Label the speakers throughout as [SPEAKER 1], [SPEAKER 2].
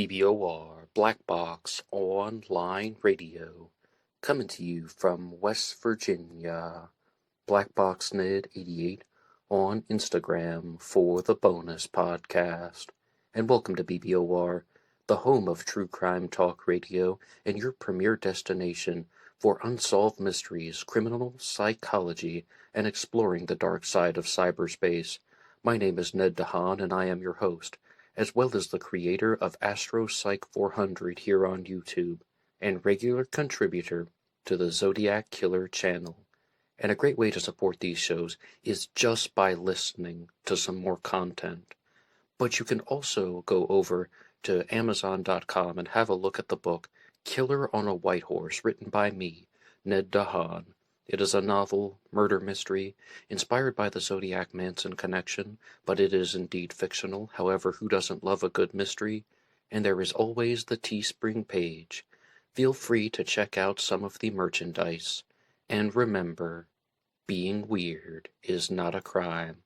[SPEAKER 1] BBOR Black Box Online Radio, coming to you from West Virginia. BlackBoxNid88 on Instagram for the bonus podcast. And welcome to BBOR, the home of true crime talk radio and your premier destination for unsolved mysteries, criminal psychology, and exploring the dark side of cyberspace. My name is Ned DeHaan, and I am your host, as well as the creator of Astro Psych 400 here on YouTube, and regular contributor to the Zodiac Killer channel. And a great way to support these shows is just by listening to some more content. But you can also go over to Amazon.com and have a look at the book Killer on a White Horse, written by me, Ned DeHaan. It is a novel, murder mystery, inspired by the Zodiac Manson connection, but it is indeed fictional. However, who doesn't love a good mystery? And there is always the TeeSpring page. Feel free to check out some of the merchandise. And remember, being weird is not a crime.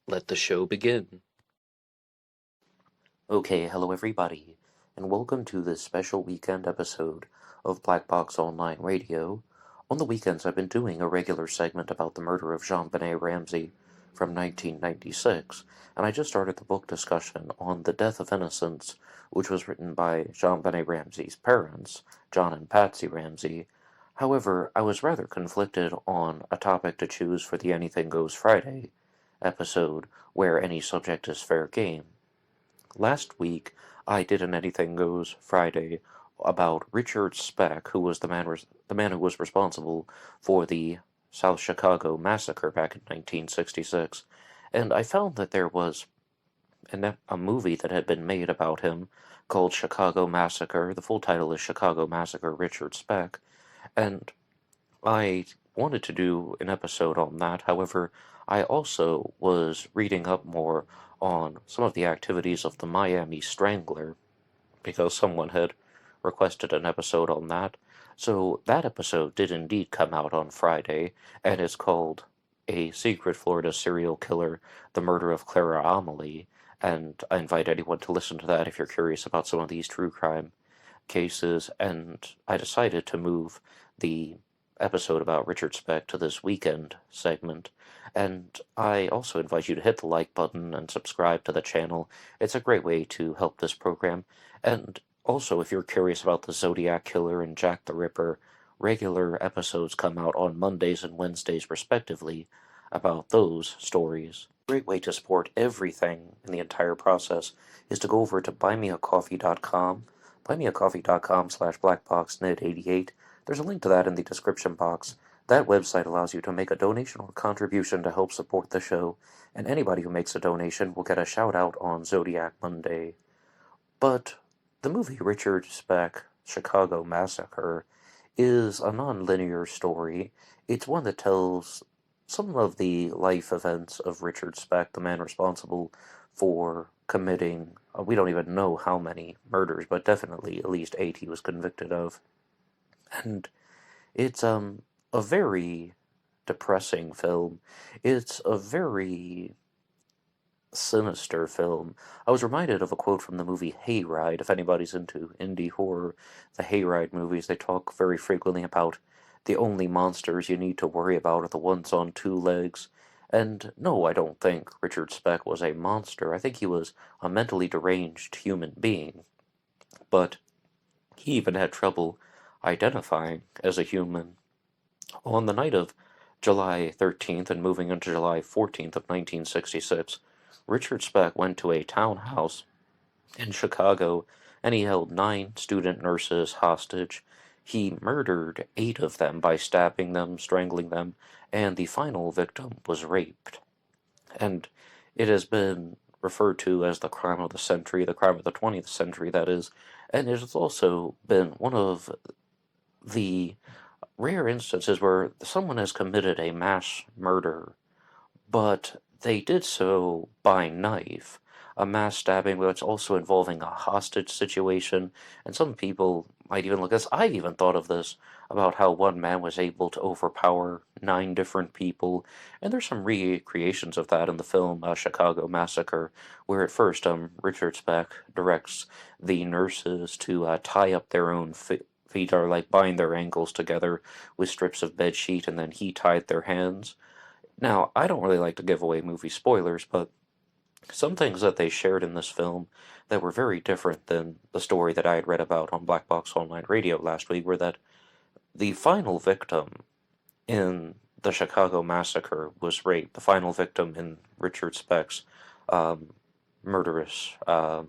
[SPEAKER 1] Let the show begin. Okay, hello everybody, and welcome to this special weekend episode of Black Box Online Radio. On the weekends, I've been doing a regular segment about the murder of JonBenet Ramsey from 1996, and I just started the book discussion on The Death of Innocence, which was written by JonBenet Ramsey's parents, John and Patsy Ramsey. However, I was rather conflicted on a topic to choose for the Anything Goes Friday episode, where any subject is fair game. Last week, I did an Anything Goes Friday about Richard Speck, who was the man who was responsible for the South Chicago Massacre back in 1966, and I found that there was a movie that had been made about him called Chicago Massacre. The full title is Chicago Massacre Richard Speck, and I wanted to do an episode on that. However, I also was reading up more on some of the activities of the Miami Strangler, because someone had requested an episode on that. So that episode did indeed come out on Friday, and it's called A Secret Florida Serial Killer, The Murder of Clara Amelie, and I invite anyone to listen to that if you're curious about some of these true crime cases. And I decided to move the episode about Richard Speck to this weekend segment, and I also invite you to hit the like button and subscribe to the channel. It's a great way to help this program. And also, if you're curious about the Zodiac Killer and Jack the Ripper, regular episodes come out on Mondays and Wednesdays respectively about those stories. A great way to support everything in the entire process is to go over to BuyMeACoffee.com, BuyMeACoffee.com/BlackBoxNid88. There's a link to that in the description box. That website allows you to make a donation or contribution to help support the show, and anybody who makes a donation will get a shout out on Zodiac Monday. But the movie Richard Speck, Chicago Massacre, is a non-linear story. It's one that tells some of the life events of Richard Speck, the man responsible for committing, we don't even know how many murders, but definitely at least 8 he was convicted of. And it's a very depressing film. It's a very sinister film. I was reminded of a quote from the movie Hayride. If anybody's into indie horror, the Hayride movies, they talk very frequently about the only monsters you need to worry about are the ones on 2 legs. And no, I don't think Richard Speck was a monster. I think he was a mentally deranged human being. But he even had trouble identifying as a human. On the night of July 13th and moving into July 14th of 1966, Richard Speck went to a townhouse in Chicago, and he held 9 student nurses hostage. He murdered 8 of them by stabbing them, strangling them, and the final victim was raped. And it has been referred to as the crime of the century, the crime of the 20th century, that is, and it has also been one of the rare instances where someone has committed a mass murder, but they did so by knife. a mass stabbing, but it's also involving a hostage situation. And some people might even look at this. I've even thought of this about how one man was able to overpower 9 different people. And there's some recreations of that in the film Chicago Massacre, where at first Richard Speck directs the nurses to tie up their own feet, or like bind their ankles together with strips of bed sheet, and then he tied their hands. Now, I don't really like to give away movie spoilers, but some things that they shared in this film that were very different than the story that I had read about on Black Box Online Radio last week were that the final victim in the Chicago Massacre was raped. The final victim in Richard Speck's um, murderous, well,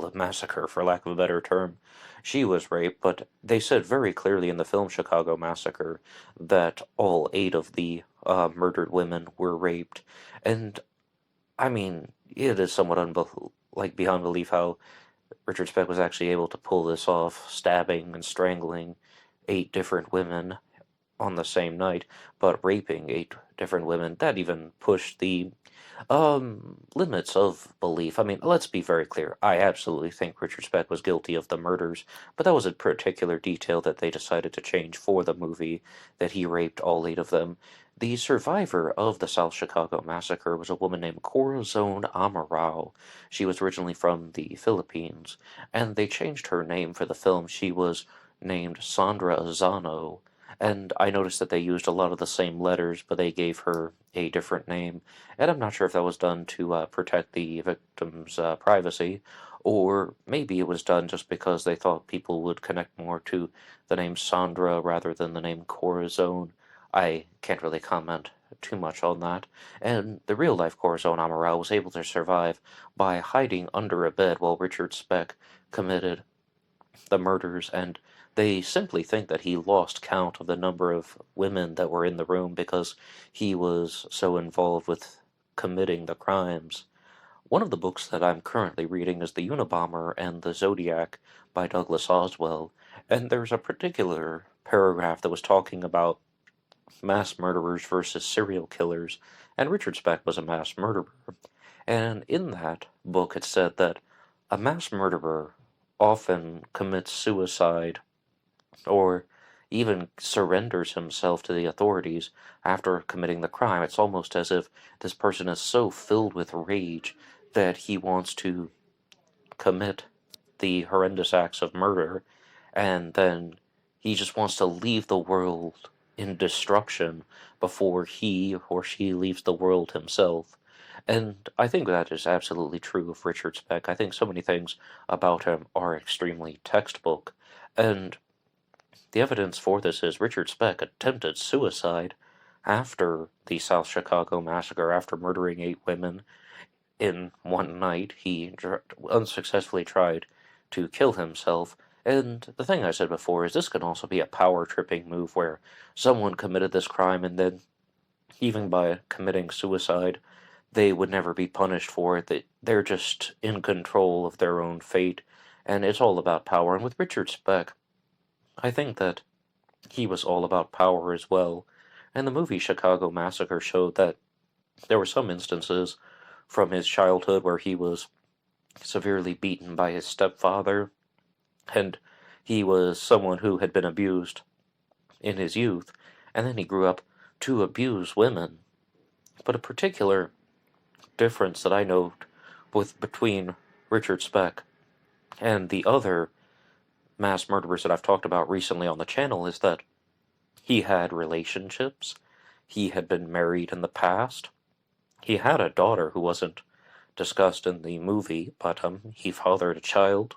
[SPEAKER 1] the massacre, for lack of a better term, she was raped, but they said very clearly in the film Chicago Massacre that all 8 of the murdered women were raped. And I mean, it is somewhat beyond belief how Richard Speck was actually able to pull this off, stabbing and strangling 8 different women on the same night, but raping 8 different women. That even pushed the limits of belief. I mean, let's be very clear. I absolutely think Richard Speck was guilty of the murders, but that was a particular detail that they decided to change for the movie, that he raped all 8 of them. The survivor of the South Chicago Massacre was a woman named Corazon Amaral. She was originally from the Philippines, and they changed her name for the film. She was named Sandra Azano, and I noticed that they used a lot of the same letters, but they gave her a different name. And I'm not sure if that was done to protect the victim's privacy, or maybe it was done just because they thought people would connect more to the name Sandra rather than the name Corazon. I can't really comment too much on that. And the real life Corazon Amaral was able to survive by hiding under a bed while Richard Speck committed the murders, and they simply think that he lost count of the number of women that were in the room because he was so involved with committing the crimes. One of the books that I'm currently reading is The Unabomber and the Zodiac by Douglas Oswell, and there's a particular paragraph that was talking about mass murderers versus serial killers, and Richard Speck was a mass murderer. And in that book, it said that a mass murderer often commits suicide or even surrenders himself to the authorities after committing the crime. It's almost as if this person is so filled with rage that he wants to commit the horrendous acts of murder, and then he just wants to leave the world in destruction before he or she leaves the world himself. And I think that is absolutely true of Richard Speck. I think so many things about him are extremely textbook. And the evidence for this is Richard Speck attempted suicide after the South Chicago Massacre, after murdering 8 women in one night. He unsuccessfully tried to kill himself. And the thing I said before is this can also be a power tripping move where someone committed this crime and then, even by committing suicide, they would never be punished for it. They're just in control of their own fate, and it's all about power. And with Richard Speck, I think that he was all about power as well. And the movie Chicago Massacre showed that there were some instances from his childhood where he was severely beaten by his stepfather, and he was someone who had been abused in his youth, and then he grew up to abuse women. But a particular difference that I note between Richard Speck and the other mass murderers that I've talked about recently on the channel is that he had relationships, he had been married in the past, he had a daughter who wasn't discussed in the movie, but he fathered a child,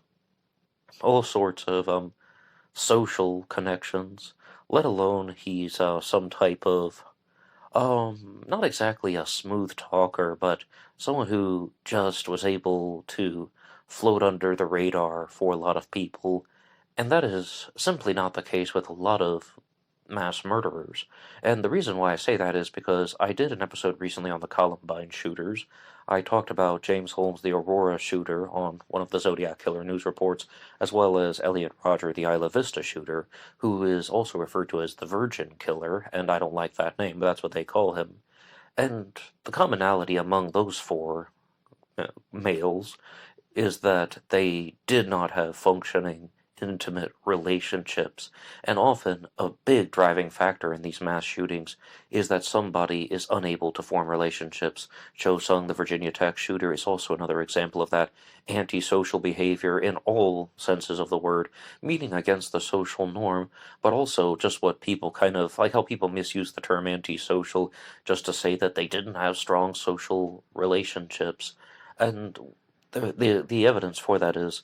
[SPEAKER 1] all sorts of social connections, let alone he's some type of not exactly a smooth talker, but someone who just was able to float under the radar for a lot of people, and that is simply not the case with a lot of mass murderers. And the reason why I say that is because I did an episode recently on the Columbine shooters. I talked about James Holmes, the Aurora shooter, on one of the Zodiac Killer news reports, as well as Elliot Rodger, the Isla Vista shooter, who is also referred to as the Virgin Killer, and I don't like that name, but that's what they call him. And the commonality among those 4 males is that they did not have functioning intimate relationships. And often a big driving factor in these mass shootings is that somebody is unable to form relationships. Cho Sung, the Virginia Tech shooter, is also another example of that antisocial behavior in all senses of the word, meaning against the social norm, but also just what people kind of like how people misuse the term antisocial just to say that they didn't have strong social relationships. And the evidence for that is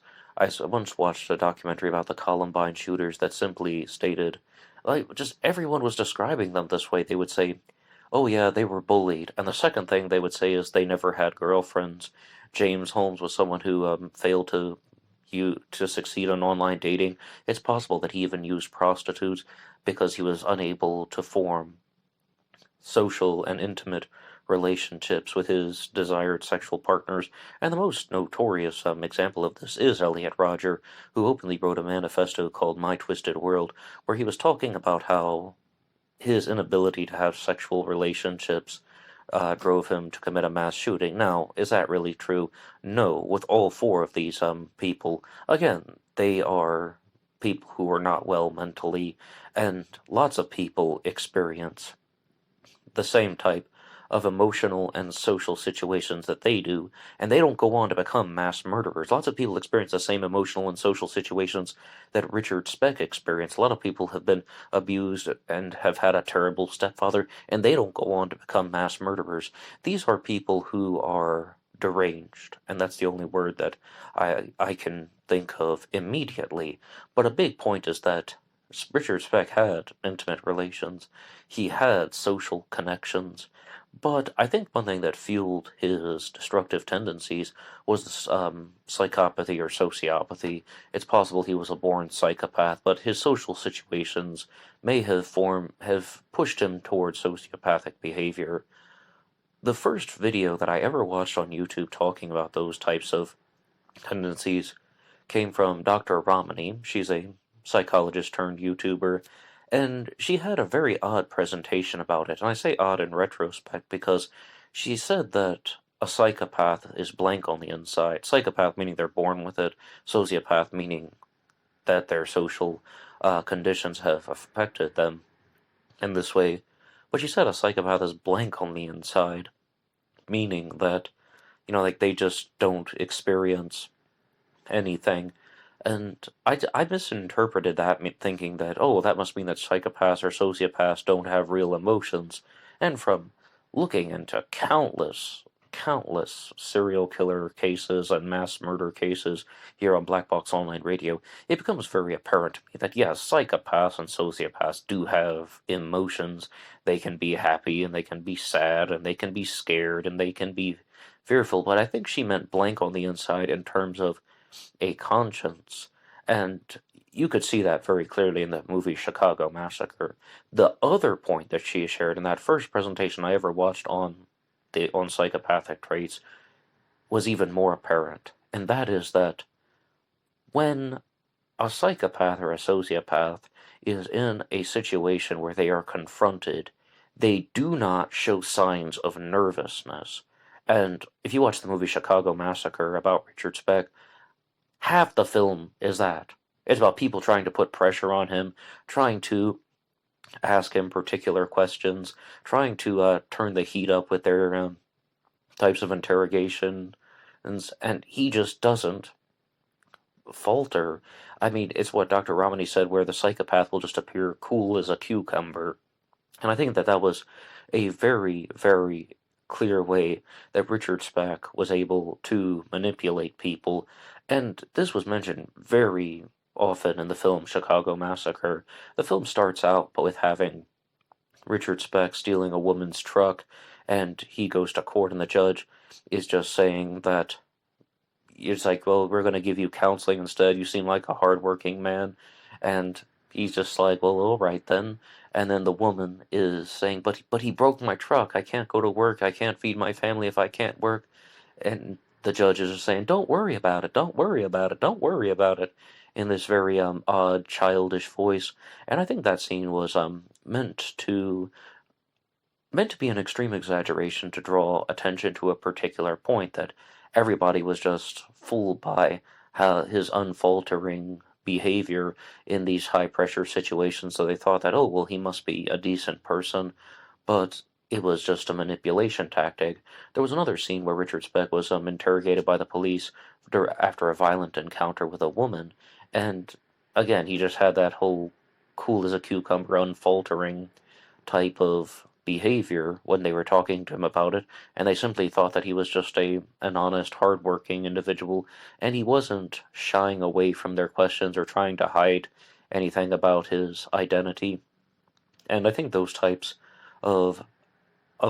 [SPEAKER 1] once watched a documentary about the Columbine shooters that simply stated, like, just everyone was describing them this way. They would say, oh yeah, they were bullied. And the second thing they would say is they never had girlfriends. James Holmes was someone who failed to succeed in online dating. It's possible that he even used prostitutes because he was unable to form social and intimate relationships with his desired sexual partners, and the most notorious example of this is Elliot Rodger, who openly wrote a manifesto called My Twisted World, where he was talking about how his inability to have sexual relationships drove him to commit a mass shooting. Now, is that really true? No. With all four of these people, again, they are people who are not well mentally, and lots of people experience the same type of emotional and social situations that they do, and they don't go on to become mass murderers. Lots of people experience the same emotional and social situations that Richard Speck experienced. A lot of people have been abused and have had a terrible stepfather, and they don't go on to become mass murderers. These are people who are deranged, and that's the only word that I can think of immediately. But a big point is that Richard Speck had intimate relations. He had social connections. But I think one thing that fueled his destructive tendencies was this, psychopathy or sociopathy. It's possible he was a born psychopath, but his social situations may have pushed him towards sociopathic behavior. The first video that I ever watched on YouTube talking about those types of tendencies came from Dr. Ramani. She's a psychologist turned YouTuber, and she had a very odd presentation about it. And I say odd in retrospect because she said that a psychopath is blank on the inside. Psychopath meaning they're born with it, sociopath meaning that their social conditions have affected them in this way. But she said a psychopath is blank on the inside, meaning that, like they just don't experience anything. And I misinterpreted that, thinking that, oh, that must mean that psychopaths or sociopaths don't have real emotions. And from looking into countless serial killer cases and mass murder cases here on Black Box Online Radio, it becomes very apparent to me that, yes, psychopaths and sociopaths do have emotions. They can be happy, and they can be sad, and they can be scared, and they can be fearful. But I think she meant blank on the inside in terms of a conscience, and you could see that very clearly in that movie Chicago Massacre. The other point that she shared in that first presentation I ever watched on psychopathic traits was even more apparent, and that is that when a psychopath or a sociopath is in a situation where they are confronted, they do not show signs of nervousness. And if you watch the movie Chicago Massacre about Richard Speck, half the film is that. It's about people trying to put pressure on him, trying to ask him particular questions, trying to turn the heat up with their types of interrogation, and he just doesn't falter. I mean, it's what Dr. Ramani said, where the psychopath will just appear cool as a cucumber. And I think that that was a very, very clear way that Richard Speck was able to manipulate people, and this was mentioned very often in the film Chicago Massacre. The film starts out with having Richard Speck stealing a woman's truck, and he goes to court, and the judge is just saying that it's like, well, we're going to give you counseling instead. You seem like a hardworking man. And he's just like, well, all right then. And then the woman is saying, but he broke my truck. I can't go to work. I can't feed my family if I can't work. And the judge is just saying, don't worry about it. Don't worry about it. Don't worry about it. In this very odd, childish voice. And I think that scene was meant to be an extreme exaggeration to draw attention to a particular point that everybody was just fooled by how his unfaltering behavior in these high pressure situations. So they thought that, oh, well, he must be a decent person, but it was just a manipulation tactic. There was another scene where Richard Speck was interrogated by the police after a violent encounter with a woman, and again, he just had that whole cool as a cucumber, unfaltering type of behavior when they were talking to him about it, and they simply thought that he was just an honest, hardworking individual, and he wasn't shying away from their questions or trying to hide anything about his identity. And I think those types of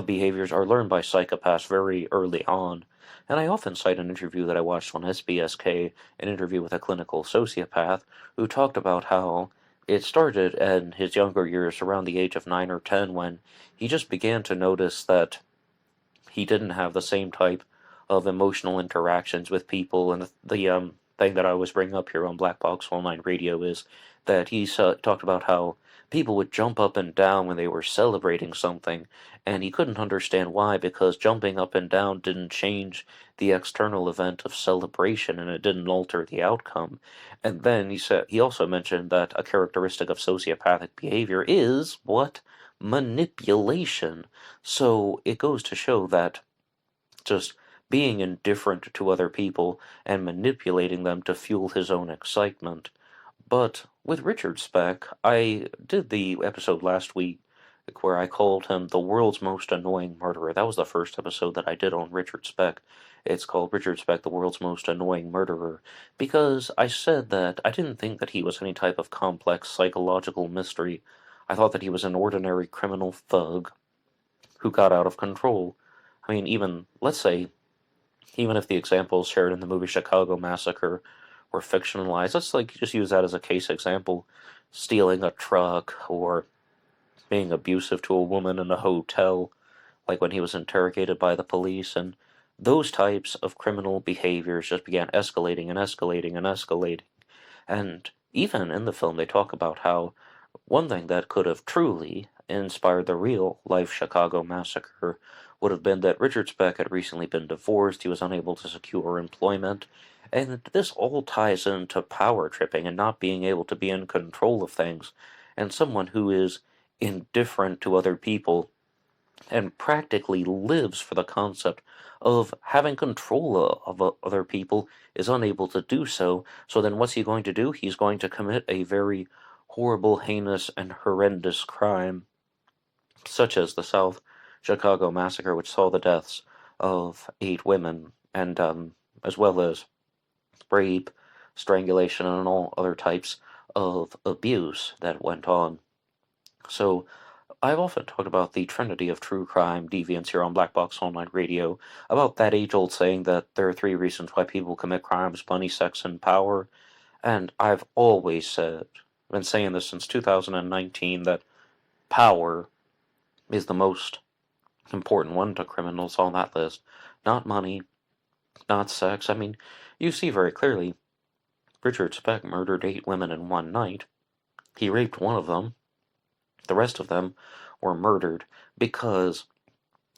[SPEAKER 1] behaviors are learned by psychopaths very early on. And I often cite an interview that I watched on SBSK, an interview with a clinical sociopath, who talked about how it started in his younger years, around the age of 9 or 10, when he just began to notice that he didn't have the same type of emotional interactions with people. And the thing that I was bringing up here on Black Box Online Radio is that he talked about how people would jump up and down when they were celebrating something, and he couldn't understand why, because jumping up and down didn't change the external event of celebration, and it didn't alter the outcome. And then he also mentioned that a characteristic of sociopathic behavior is what? Manipulation. So it goes to show that just being indifferent to other people and manipulating them to fuel his own excitement. But with Richard Speck, I did the episode last week where I called him the world's most annoying murderer. That was the first episode that I did on Richard Speck. It's called Richard Speck, the world's most annoying murderer, because I said that I didn't think that he was any type of complex psychological mystery. I thought that he was an ordinary criminal thug who got out of control. I mean, let's say, even if the examples shared in the movie Chicago Massacre were fictionalized, let's just use that as a case example. Stealing a truck, or being abusive to a woman in a hotel, like when he was interrogated by the police, and those types of criminal behaviors just began escalating and escalating and escalating. And even in the film, they talk about how one thing that could have truly inspired the real life Chicago Massacre would have been that Richard Speck had recently been divorced, he was unable to secure employment, and this all ties into power tripping and not being able to be in control of things. And someone who is indifferent to other people and practically lives for the concept of having control of other people is unable to do so. So then what's he going to do? He's going to commit a very horrible, heinous, and horrendous crime, such as the South Chicago Massacre, which saw the deaths of 8 women, and as well as rape, strangulation, and all other types of abuse that went on. So I've often talked about the trinity of true crime deviants here on Black Box Online Radio, about that age-old saying that there are 3 reasons why people commit crimes: money, sex, and power. And I've always said, been saying this since 2019, that power is the most important one to criminals on that list. Not money, not sex. I mean, you see very clearly, Richard Speck murdered 8 women in one night. He raped one of them. The rest of them were murdered because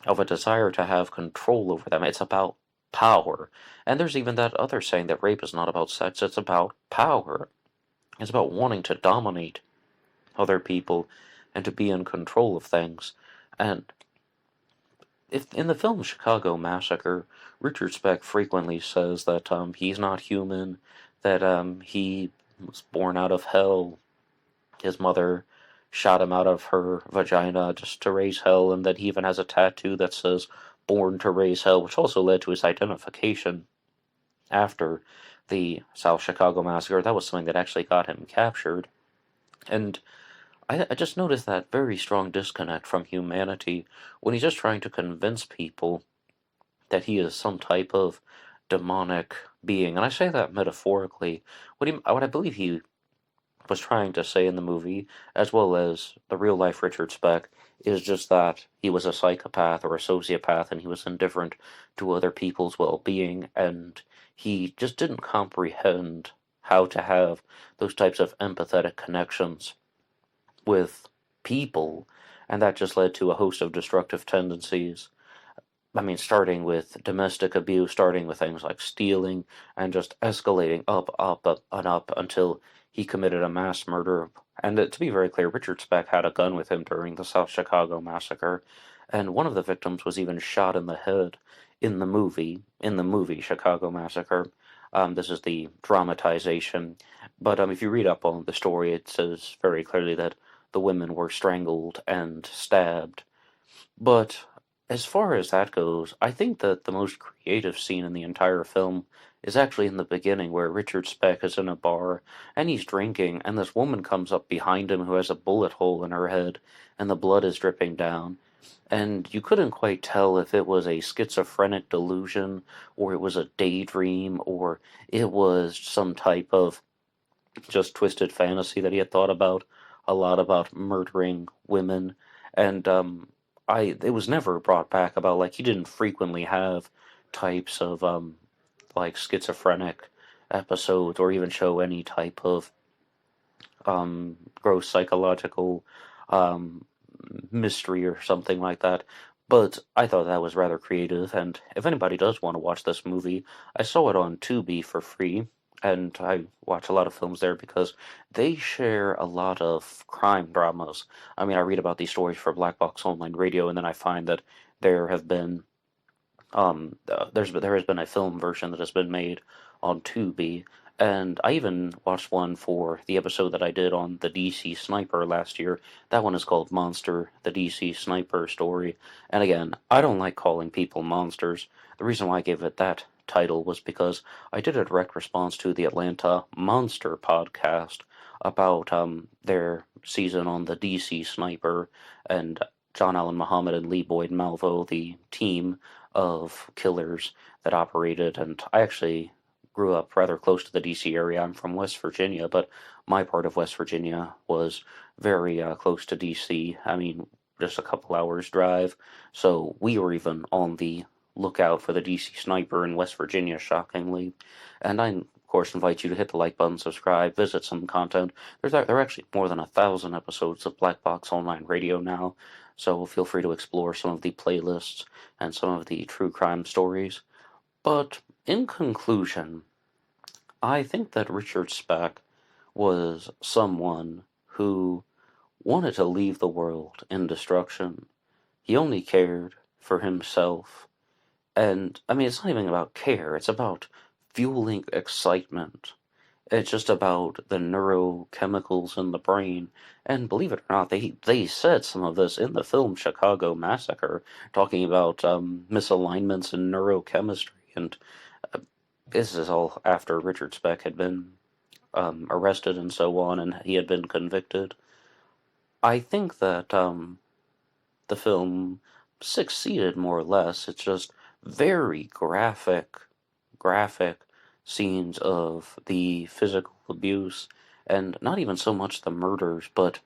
[SPEAKER 1] of a desire to have control over them. It's about power. And there's even that other saying that rape is not about sex, it's about power. It's about wanting to dominate other people and to be in control of things. And if in the film Chicago Massacre, Richard Speck frequently says that he's not human, that he was born out of hell. His mother shot him out of her vagina just to raise hell, and that he even has a tattoo that says "Born to Raise Hell," which also led to his identification after the South Chicago Massacre. That was something that actually got him captured. And I just noticed that very strong disconnect from humanity when he's just trying to convince people that he is some type of demonic being. And I say that metaphorically. What I believe he was trying to say in the movie, as well as the real life Richard Speck, is just that he was a psychopath or a sociopath and he was indifferent to other people's well being, and he just didn't comprehend how to have those types of empathetic connections with people, and that just led to a host of destructive tendencies. starting with domestic abuse, starting with things like stealing, and just escalating up, and up until he committed a mass murder. And to be very clear, Richard Speck had a gun with him during the South Chicago Massacre, and one of the victims was even shot in the head in the movie Chicago Massacre. This is the dramatization, but if you read up on the story, it says very clearly that the women were strangled and stabbed. But as far as that goes, I think that the most creative scene in the entire film is actually in the beginning, where Richard Speck is in a bar and he's drinking, and this woman comes up behind him who has a bullet hole in her head, and the blood is dripping down. And you couldn't quite tell if it was a schizophrenic delusion, or it was a daydream, or it was some type of just twisted fantasy that he had thought about a lot about murdering women. And it was never brought back about, like, he didn't frequently have types of like schizophrenic episodes, or even show any type of gross psychological um mystery or something like that. But I thought that was rather creative, and if anybody does want to watch this movie, I saw it on Tubi for free, and I watch a lot of films there because they share a lot of crime dramas. I read about these stories for Black Box Online Radio, and then I find that there have been there has been a film version that has been made on Tubi, and I even watched one for the episode that I did on the DC Sniper last year. That one is called Monster, the DC Sniper story. And again, I don't like calling people monsters. The reason why I gave it that title was because I did a direct response to the Atlanta Monster podcast about their season on the DC Sniper, and John Allen Muhammad and Lee Boyd Malvo, the team of killers that operated. And I actually grew up rather close to the DC area. I'm from West Virginia, but my part of West Virginia was very close to DC. Just a couple hours drive. So we were even on the lookout for the DC Sniper in West Virginia, shockingly. And I, of course, invite you to hit the like button, subscribe, visit some content. There are actually more than 1,000 episodes of Black Box Online Radio now, so feel free to explore some of the playlists and some of the true crime stories. But in conclusion, I think that Richard Speck was someone who wanted to leave the world in destruction. He only cared for himself. And, it's not even about care, it's about fueling excitement. It's just about the neurochemicals in the brain. And believe it or not, they said some of this in the film Chicago Massacre, talking about misalignments in neurochemistry. And this is all after Richard Speck had been arrested and so on, and he had been convicted. I think that the film succeeded more or less. It's just very graphic scenes of the physical abuse, and not even so much the murders, but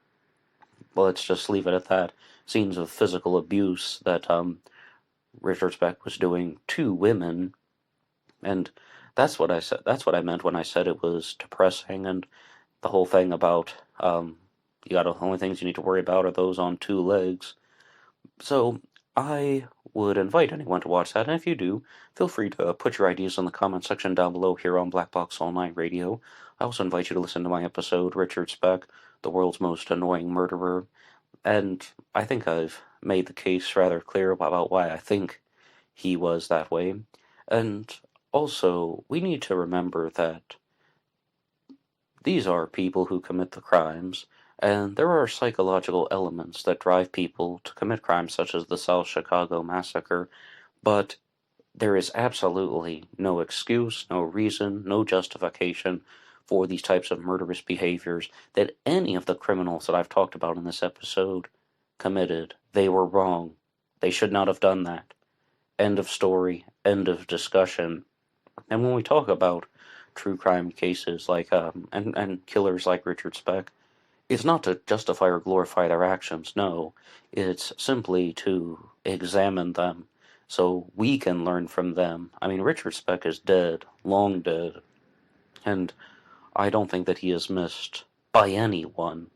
[SPEAKER 1] let's just leave it at that. Scenes of physical abuse that Richard Speck was doing to women, and that's what I said. That's what I meant when I said it was depressing, and the whole thing about the only things you need to worry about are those on two legs. So I would invite anyone to watch that, and if you do, feel free to put your ideas in the comment section down below here on Black Box Online Radio. I also invite you to listen to my episode, Richard Speck, the world's most annoying murderer, and I think I've made the case rather clear about why I think he was that way. And also, we need to remember that these are people who commit the crimes, and there are psychological elements that drive people to commit crimes such as the South Chicago Massacre, but there is absolutely no excuse, no reason, no justification for these types of murderous behaviors that any of the criminals that I've talked about in this episode committed. They were wrong. They should not have done that. End of story. End of discussion. And when we talk about true crime cases like and killers like Richard Speck, it's not to justify or glorify their actions, no. It's simply to examine them so we can learn from them. Richard Speck is dead, long dead, and I don't think that he is missed by anyone.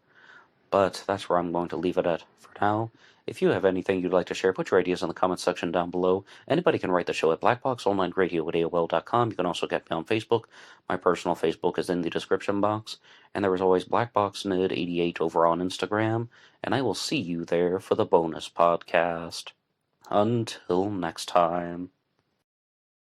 [SPEAKER 1] But that's where I'm going to leave it at for now. If you have anything you'd like to share, put your ideas in the comments section down below. Anybody can write the show at BlackBoxOnlineRadio@AOL.com. You can also get me on Facebook. My personal Facebook is in the description box. And there is always BlackBoxNerd88 over on Instagram. And I will see you there for the bonus podcast. Until next time.